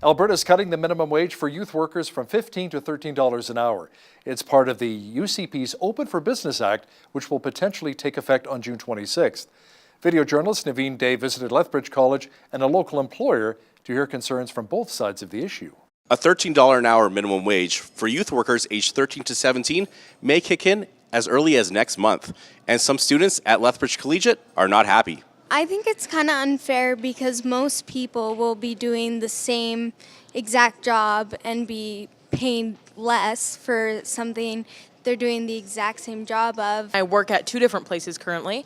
Alberta is cutting the minimum wage for youth workers from $15 to $13 an hour. It's part of the UCP's Open for Business Act, which will potentially take effect on June 26th. Video journalist Naveen visited Lethbridge College and a local employer to hear concerns from both sides of the issue. A $13 an hour minimum wage for youth workers aged 13 to 17 may kick in as early as next month, and some students at Lethbridge Collegiate are not happy. I think it's kind of unfair because most people will be doing the same exact job and be paid less for something they're doing the exact same job of. I work at 2 different places currently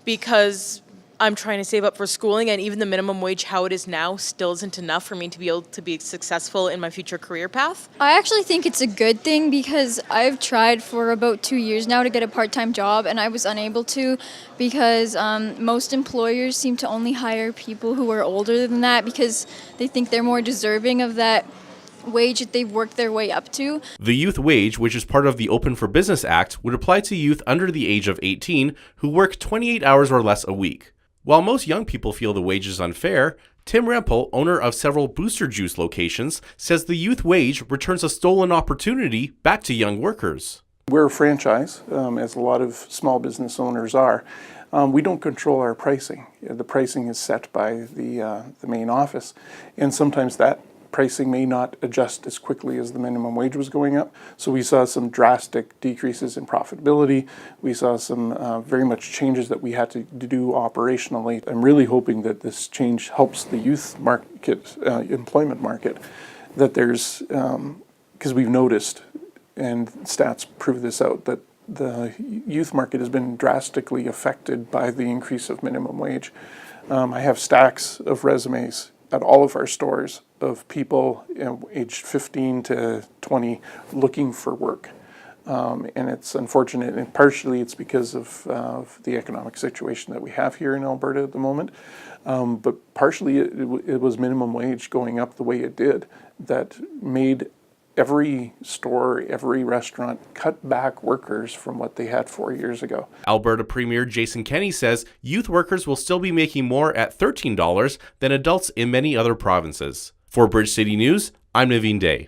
because I'm trying to save up for schooling, and even the minimum wage, how it is now, still isn't enough for me to be able to be successful in my future career path. I actually think it's a good thing because I've tried for about 2 years now to get a part-time job, and I was unable to because most employers seem to only hire people who are older than that because they think they're more deserving of that wage that they've worked their way up to. The youth wage, which is part of the Open for Business Act, would apply to youth under the age of 18 who work 28 hours or less a week. While most young people feel the wage is unfair, Tim Rempel, owner of several Booster Juice locations, says the youth wage returns a stolen opportunity back to young workers. We're a franchise, as a lot of small business owners are. We don't control our pricing. The pricing is set by the main office, and sometimes that pricing may not adjust as quickly as the minimum wage was going up. So we saw some drastic decreases in profitability. We saw some very much changes that we had to do operationally. I'm really hoping that this change helps the youth market, employment market, that there's, because we've noticed, and stats prove this out, that the youth market has been drastically affected by the increase of minimum wage. I have stacks of resumes at all of our stores of people aged 15 to 20 looking for work. And it's unfortunate, and partially it's because of the economic situation that we have here in Alberta at the moment. But partially it was minimum wage going up the way it did that made every store, every restaurant cut back workers from what they had 4 years ago. Alberta Premier Jason Kenney says youth workers will still be making more at $13 than adults in many other provinces. For Bridge City News, I'm Naveen.